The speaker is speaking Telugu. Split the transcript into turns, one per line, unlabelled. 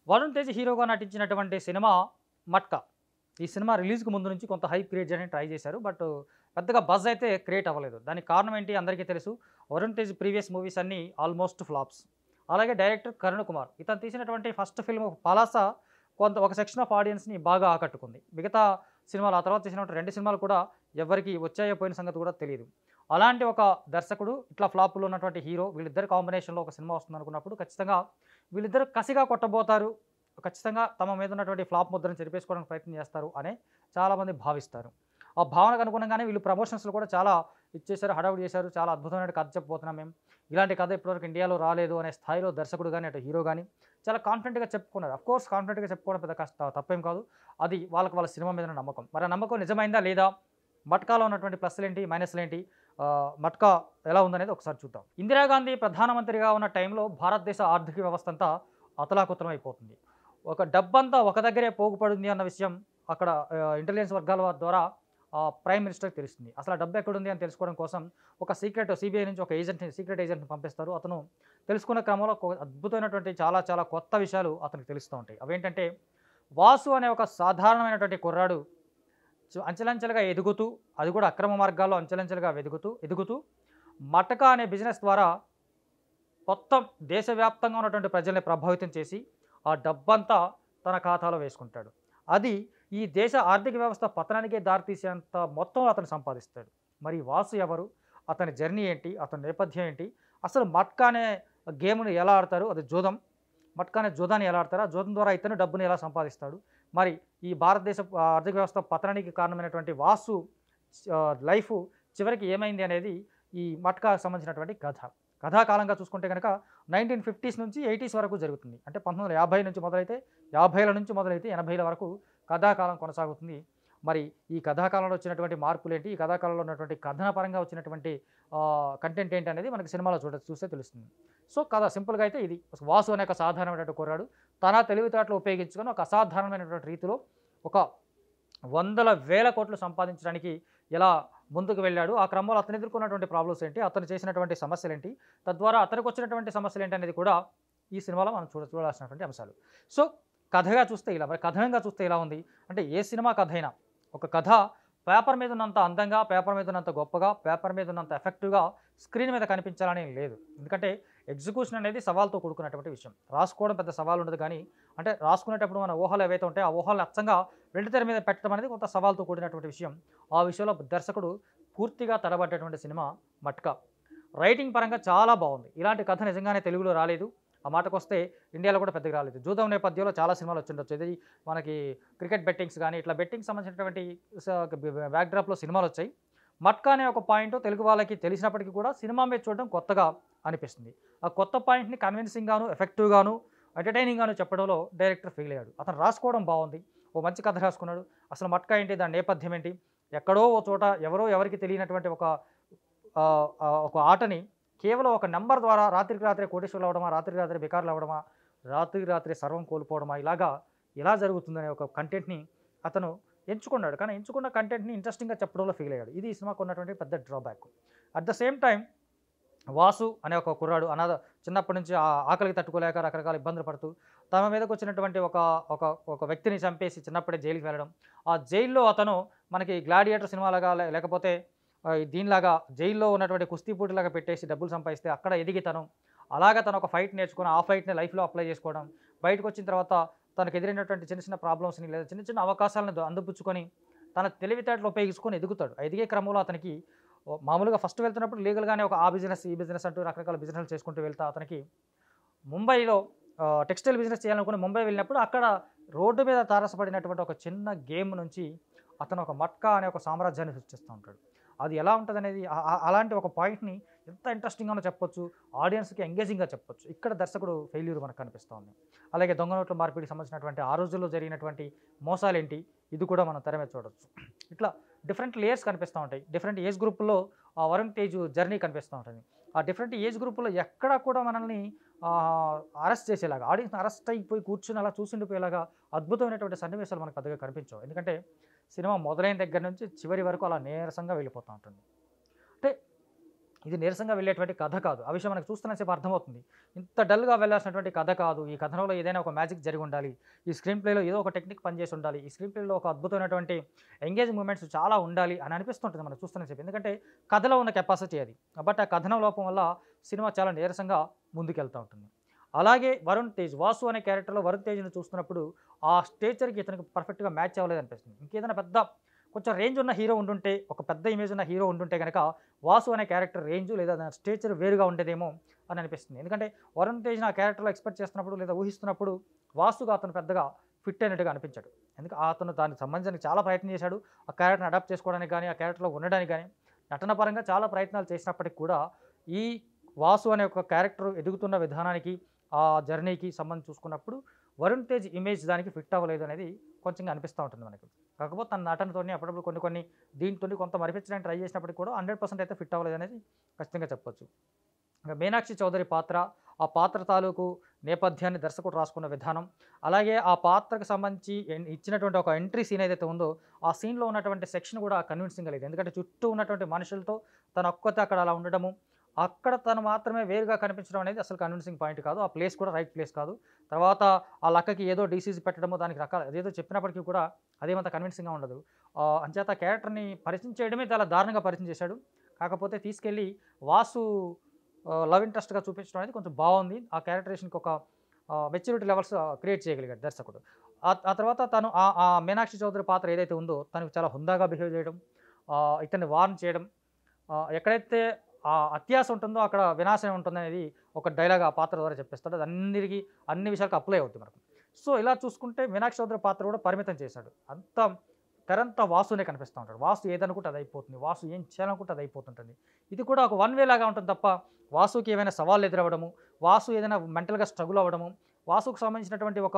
వరుణ్ తేజ్ హీరోగా నటించినటువంటి సినిమా 'మట్కా'. ఈ సినిమా రిలీజ్‌కి ముందు నుంచి కొంత హైప్ క్రియేట్ చేయడానికి ట్రై చేశారు. బట్ పెద్దగా బజ్ అయితే క్రియేట్ అవ్వలేదు. దానికి కారణం ఏంటి అందరికీ తెలుసు. వరుణ్ తేజ్ ప్రీవియస్ మూవీస్ అన్నీ ఆల్మోస్ట్ ఫ్లాప్స్. అలాగే డైరెక్టర్ కరుణ్ కుమార్ ఇతను తీసినటువంటి ఫస్ట్ ఫిల్మ్ 'పలాస' ఒక సెక్షన్ ఆఫ్ ఆడియన్స్‌ని బాగా ఆకట్టుకుంది. మిగతా సినిమాలు ఆ తర్వాత తీసినటువంటి 2 సినిమాలు కూడా ఎవరికీ వచ్చాయో పోయిన సంగతి కూడా తెలీదు. అలాంటి ఒక దర్శకుడు ఇట్లా ఫ్లాపులో ఉన్నటువంటి హీరో వీళ్ళిద్దరి కాంబినేషన్‌లో ఒక సినిమా వస్తుందనుకున్నప్పుడు ఖచ్చితంగా వీళ్ళిద్దరూ కసిగా కొట్టబోతారు. ఖచ్చితంగా తమ మీద ఉన్నటువంటి ఫ్లాప్ ముద్రను చెరిపేసుకోవడానికి ప్రయత్నం చేస్తారు అనే చాలామంది భావిస్తారు. ఆ భావనకు అనుగుణంగానే వీళ్ళు ప్రమోషన్స్‌లో కూడా చాలా ఇచ్చేశారు, హడావుడి చేశారు. చాలా అద్భుతమైన కథ చెప్పబోతున్నాం మేము. ఇలాంటి కథ ఇప్పటివరకు ఇండియాలో రాలేదు అనే స్థాయిలో దర్శకుడు గాని, అటు హీరో గాని చాలా కాన్ఫిడెంట్‌గా చెప్పుకున్నారు. ఆఫ్‌కోర్స్ కాన్ఫిడెంట్‌గా చెప్పుకోవడం పెద్ద తప్పేం కాదు. అది వాళ్ళ సినిమా మీద ఉన్న నమ్మకం. మరి ఆ నమ్మకం నిజమైందా లేదా? మట్కాలో ఉన్నటువంటి ప్లస్‌లేంటి? మైనస్‌లేంటి? మట్కా ఎలా ఉందనేది ఒకసారి చూద్దాం. ఇందిరాగాంధీ ప్రధానమంత్రిగా ఉన్న టైంలో భారతదేశ ఆర్థిక వ్యవస్థ అంతా అతలాకుతలం అయిపోతుంది. ఒక డబ్బంతా ఒక దగ్గరే పోగుపడింది అన్న విషయం అక్కడ ఇంటెలిజెన్స్ వర్గాల ద్వారా ప్రైమ్ మినిస్టర్‌కి తెలుస్తుంది. అసలు ఆ డబ్బు ఎక్కడుంది అని తెలుసుకోవడం కోసం ఒక సీబీఐ నుంచి ఒక సీక్రెట్ ఏజెంట్‌ని పంపిస్తారు. అతను తెలుసుకున్న క్రమంలో అద్భుతమైనటువంటి చాలా చాలా కొత్త విషయాలు అతనికి తెలుస్తూ ఉంటాయి. అవేంటంటే వాసు అనే ఒక సాధారణమైనటువంటి కుర్రాడు అంచెలంచెలుగా ఎదుగుతూ, అది కూడా అక్రమ మార్గాల్లో అంచెలంచెలుగా ఎదుగుతూ మటకా అనే బిజినెస్ ద్వారా మొత్తం దేశవ్యాప్తంగా ఉన్నటువంటి ప్రజల్ని ప్రభావితం చేసి ఆ డబ్బంతా తన ఖాతాలో వేసుకుంటాడు. అది ఈ దేశ ఆర్థిక వ్యవస్థ పతనానికే దారితీసేంత మొత్తం అతను సంపాదిస్తాడు. మరి వాసు ఎవరు? అతని జర్నీ ఏంటి? అతని నేపథ్యం ఏంటి? అసలు మట్కా అనే గేమ్‌ని ఎలా ఆడతారు? అది జూదం. మట్కా అనే జూదాన్ని ఎలా ఆడతారు? ఆ జూదం ద్వారా ఇతను డబ్బుని ఎలా సంపాదిస్తాడు? మరి ఈ భారతదేశ ఆర్థిక వ్యవస్థ పతనానికి కారణమైనటువంటి వాసు లైఫ్ చివరికి ఏమైంది అనేది ఈ మట్కాకు సంబంధించినటువంటి కథ. కథాకాలంగా చూసుకుంటే కనుక 1950s నుంచి 80s వరకు జరుగుతుంది. అంటే 1950 నుంచి మొదలైతే 50ల నుంచి మొదలైతే 80ల వరకు కథాకాలం కొనసాగుతుంది. మరి ఈ కథాకాలంలో వచ్చినటువంటి మార్పులేంటి? ఈ కథాకాలంలో ఉన్నటువంటి కథన పరంగా వచ్చినటువంటి కంటెంట్ ఏంటనేది మనకి సినిమాలో చూస్తే తెలుస్తుంది. సో కథ సింపుల్‌గా అయితే ఇది. వాసు అనే ఒక సాధారణమైనటువంటి కుర్రాడు తన తెలివితేటలు ఉపయోగించుకొని ఒక అసాధారణమైనటువంటి రీతిలో ఒక వందల వేల కోట్లు సంపాదించడానికి ఎలా ముందుకు వెళ్ళాడు? ఆ క్రమంలో అతను ఎదుర్కొన్నటువంటి ప్రాబ్లమ్స్ ఏంటి? అతను చేసినటువంటి సమస్యలేంటి? తద్వారా అతనికి వచ్చినటువంటి సమస్యలేంటి అనేది కూడా ఈ సినిమాలో మనం చూడాల్సినటువంటి అంశాలు. సో కథగా చూస్తే ఇలా, మరి కథనంగా చూస్తే ఎలా ఉంది? అంటే ఏ సినిమా కథ అయినా ఒక కథ పేపర్ మీద ఉన్నంత అందంగా, పేపర్ మీద ఉన్నంత గొప్పగా, పేపర్ మీద ఉన్నంత ఎఫెక్టివ్‌గా స్క్రీన్ మీద కనిపించాలని లేదు. ఎందుకంటే ఎగ్జిక్యూషన్ అనేది సవాల్తో కూడుకున్నటువంటి విషయం. రాసుకోవడం పెద్ద సవాల్ ఉండదు కానీ, అంటే రాసుకునేటప్పుడు మన ఊహలు ఏవైతే ఉంటాయో ఆ ఊహలను అచ్చంగా వెండితెర మీద పెట్టడం అనేది కొంత సవాల్తో కూడినటువంటి విషయం. ఆ విషయంలో దర్శకుడు పూర్తిగా తడబడ్డటువంటి సినిమా 'మట్కా'. రైటింగ్ పరంగా చాలా బాగుంది. ఇలాంటి కథ నిజంగానే తెలుగులో రాలేదు. ఆ మాటకొస్తే ఇండియాలో కూడా పెద్దగా రాలేదు. జూదం నేపథ్యంలో చాలా సినిమాలు వచ్చుండొచ్చు. ఇది మనకి క్రికెట్ బెట్టింగ్స్ కానీ ఇట్లా బెట్టింగ్స్ సంబంధించినటువంటి బ్యాక్‌డ్రాప్‌లో సినిమాలొచ్చాయి. మట్కా అనే ఒక పాయింట్ తెలుగు వాళ్ళకి తెలిసినప్పటికీ కూడా సినిమా మీద చూడడం కొత్తగా అనిపిస్తుంది. ఆ కొత్త పాయింట్‌ని కన్విన్సింగ్‌గాను, ఎఫెక్టివ్‌గాను, ఎంటర్‌టైనింగ్‌గాను చెప్పడంలో డైరెక్టర్ ఫెయిల్ అయ్యాడు. అతను రాసుకోవడం బాగుంది. ఓ మంచి కథ రాసుకున్నాడు. అసలు మట్కా ఏంటి? దాని నేపథ్యం ఏంటి? ఎక్కడో ఓ చోట ఎవరో ఎవరికీ తెలియనటువంటి ఒక ఆటని కేవలం ఒక నంబర్ ద్వారా రాత్రికి రాత్రే కోటీశ్వరులు అవ్వడమా, రాత్రికి రాత్రే బికారులు అవ్వడమా, రాత్రికి రాత్రే సర్వం కోల్పోవడమా, ఇలాగా ఎలా జరుగుతుందనే ఒక కంటెంట్‌ని అతను ఎంచుకున్నాడు. కానీ ఎంచుకున్న కంటెంట్‌ని ఇంట్రెస్టింగ్‌గా చెప్పడంలో ఫెయిల్ అయ్యాడు. ఇది ఈ సినిమాకు ఉన్నటువంటి పెద్ద drawback. At the same time Vasu అనే ఒక కుర్రాడు చిన్నప్పటి నుంచి ఆకలికి తట్టుకోలేక రకరకాల ఇబ్బందులు పడుతూ తన మీదకి వచ్చినటువంటి ఒక ఒక ఒక వ్యక్తిని చంపేసి చిన్నప్పుడే జైలుకి వెళ్ళడం. ఆ జైల్లో అతను మనకి 'గ్లాడియేటర్' సినిమాలాగా లేకపోతే దీనిలాగా జైల్లో ఉన్నటువంటి కుస్తీ పోటీలాగా పెట్టేసి డబ్బులు సంపాదిస్తే అక్కడ ఎదిగి అలాగా తను ఒక ఫైట్ నేర్చుకొని ఆ ఫైట్‌ని లైఫ్‌లో అప్లై చేసుకోవడం. బయటకొచ్చిన తర్వాత తనకు ఎదురైనటువంటి చిన్న చిన్న ప్రాబ్లమ్స్‌ని లేదా చిన్న చిన్న అవకాశాలను అందిపుచ్చుకొని తన తెలివితేటలు ఉపయోగించుకొని ఎదుగుతాడు. ఎదిగే క్రమంలో అతనికి మామూలుగా ఫస్ట్ వెళ్తున్నప్పుడు లీగల్‌గానే ఈ బిజినెస్ అంటూ రకరకాల బిజినెస్‌లు చేసుకుంటూ వెళ్తా అతనికి ముంబైలో టెక్స్టైల్ బిజినెస్ చేయాలనుకుని ముంబై వెళ్ళినప్పుడు అక్కడ రోడ్డు మీద తారసపడినటువంటి ఒక చిన్న గేమ్ నుంచి అతను ఒక మట్కా అనే ఒక సామ్రాజ్యాన్ని సృష్టిస్తూ ఉంటాడు. అది ఎలా ఉంటదనేది అలాంటి ఒక పాయింట్‌ని ఎంత ఇంట్రెస్టింగ్‌గానో చెప్పొచ్చు. ఆడియన్స్‌కి ఎంగేజింగ్‌గా చెప్పొచ్చు. ఇక్కడ దర్శకుడు ఫెయిల్యూర్ మనకు కనిపిస్తూ ఉంది. అలాగే దొంగ నోట్ల మార్పిడికి సంబంధించినటువంటి ఆ రోజుల్లో జరిగినటువంటి మోసాలేంటి? ఇది కూడా మనం తెర మీద చూడొచ్చు. ఇట్లా డిఫరెంట్ లేయర్స్ కనిపిస్తూ ఉంటాయి. డిఫరెంట్ ఏజ్ గ్రూప్‌లో వరుణ్ తేజ్ జర్నీ కనిపిస్తూ ఉంటుంది. ఆ డిఫరెంట్ ఏజ్ గ్రూప్‌లో ఎక్కడ కూడా మనల్ని అరెస్ట్ చేసేలాగా, ఆడియన్స్ అరెస్ట్ అయిపోయి కూర్చొని అలా చూసిండిపోయేలాగా అద్భుతమైనటువంటి సన్నివేశాలు మనకు పెద్దగా కనిపించవు. ఎందుకంటే సినిమా మొదలైన దగ్గర నుంచి చివరి వరకు అలా నీరసంగా వెళ్ళిపోతూ ఉంటుంది. అంటే ఇది నీరసంగా వెళ్ళేటువంటి కథ కాదు. ఆ విషయం మనకు చూస్తున్నంతసేపు అర్థమవుతుంది. ఇంత డల్‌గా వెళ్ళాల్సినటువంటి కథ కాదు. ఈ కథనంలో ఏదైనా ఒక మ్యాజిక్ జరిగి ఉండాలి. ఈ స్క్రీన్ ప్లేలో ఏదో ఒక టెక్నిక్ పనిచేసి ఉండాలి. ఈ స్క్రీన్ ప్లేలో ఒక అద్భుతమైనటువంటి ఎంగేజింగ్ మూమెంట్స్ చాలా ఉండాలి అని అనిపిస్తుంటుంది మనకు చూస్తున్నంతసేపు. ఎందుకంటే కథలో ఉన్న కెపాసిటీ అది. బట్ ఆ కథనం లోపం వల్ల సినిమా చాలా నీరసంగా ముందుకెళ్తా ఉంటుంది. అలాగే వరుణ్ తేజ్, వాసు అనే క్యారెక్టర్‌లో వరుణ్ తేజ్‌ని చూస్తున్నప్పుడు ఆ స్టేచర్‌కి ఇతనికి పర్ఫెక్ట్‌గా మ్యాచ్ అవ్వలేదనిపిస్తుంది. ఇంకేదైనా పెద్ద కొంచెం రేంజ్ ఉన్న హీరో ఉండుంటే, ఒక పెద్ద ఇమేజ్ ఉన్న హీరో ఉండుంటే గనక వాసు అనే క్యారెక్టర్ రేంజ్ లేదా దాని స్టేచర్ వేరుగా ఉండేదేమో అని అనిపిస్తుంది. ఎందుకంటే వరుణ్ తేజ్‌ని ఆ క్యారెక్టర్‌లో ఎక్స్‌పెక్ట్ చేస్తున్నప్పుడు లేదా ఊహిస్తున్నప్పుడు వాసుగా అతను పెద్దగా ఫిట్ అయినట్టుగా అనిపించాడు. అతను దానికి సంబంధించిన చాలా ప్రయత్నం చేశాడు. ఆ క్యారెక్టర్‌ని అడాప్ట్ చేసుకోవడానికి గానీ, ఆ క్యారెక్టర్‌లో ఉండడానికి గానీ, నటన పరంగా చాలా ప్రయత్నాలు చేసినప్పటికి కూడా ఈ వాసు అనే ఒక క్యారెక్టర్ ఎదుగుతున్న విధానానికి, ఆ జర్నీకి సంబంధించి చూసుకున్నప్పుడు వరుణ్ తేజ్ ఇమేజ్ దానికి ఫిట్ అవ్వలేదు అనేది కొంచెంగా అనిపిస్తూ ఉంటుంది మనకి. కాకపోతే తన నటనతోని అప్పుడప్పుడు కొన్ని దీనితోని కొంత మరిపించడానికి ట్రై చేసినప్పటికి కూడా 100% అయితే ఫిట్ అవ్వలేదు అనేది ఖచ్చితంగా చెప్పొచ్చు. ఇంక మీనాక్షి చౌదరి పాత్ర, ఆ పాత్ర తాలూకు నేపథ్యాన్ని దర్శకుడు రాసుకున్న విధానం, అలాగే ఆ పాత్రకు సంబంధించి ఇచ్చినటువంటి ఒక ఎంట్రీ సీన్ ఏదైతే ఉందో, ఆ సీన్‌లో ఉన్నటువంటి సెక్షన్ కూడా కన్విన్సింగ్‌గా లేదు. ఎందుకంటే చుట్టూ ఉన్నటువంటి మనుషులతో తను ఒక్కతే అక్కడ అలా ఉండడము, అక్కడ తను మాత్రమే వేరుగా కనిపించడం అనేది అసలు కన్విన్సింగ్ పాయింట్ కాదు. ఆ ప్లేస్ కూడా రైట్ ప్లేస్ కాదు. తర్వాత ఆ లక్కకి ఏదో డీసీస్ పెట్టడము, దానికి రకాల అదేదో చెప్పినప్పటికీ కూడా అదేమంత కన్విన్సింగ్‌గా ఉండదు. అంచేత క్యారెక్టర్‌ని పరిచయం చేయడమే చాలా దారుణంగా పరిచయం చేశాడు. కాకపోతే తీసుకెళ్ళి వాసు లవ్ ఇంట్రెస్ట్‌గా చూపించడం అనేది కొంచెం బావుంది. ఆ క్యారెక్టరైజేషన్‌కి ఒక మెచ్యూరిటీ లెవెల్స్ క్రియేట్ చేయగలిగాడు దర్శకుడు. ఆ తర్వాత తను ఆ మీనాక్షి చౌదరి పాత్ర ఏదైతే ఉందో తనకు చాలా హుందాగా బిహేవ్ చేయడం, ఇతన్ని వార్న్ చేయడం, ఎక్కడైతే అత్యాశ ఉంటుందో అక్కడ వినాశనం ఉంటుందనేది ఒక డైలాగ్ ఆ పాత్ర ద్వారా చెప్పేస్తాడు. అది అన్ని విషయాలకు అప్లై అవుద్ది మనకు. సో, ఇలా చూసుకుంటే మీనాక్షి చౌదరి పాత్ర కూడా పరిమితం చేశాడు. తెరంతా వాసునే కనిపిస్తా ఉంటాడు. వాసు ఏదనుకుంటే అది అయిపోతుంది. వాసు ఏం చేయాలనుకుంటే అది అయిపోతుంటుంది. ఇది కూడా ఒక వన్ వే లాగా ఉంటుంది తప్ప, వాసుకి ఏమైనా సవాళ్ళు ఎదురవ్వడము, వాసు ఏదైనా మెంటల్‌గా స్ట్రగుల్ అవ్వడము, వాసుకు సంబంధించినటువంటి ఒక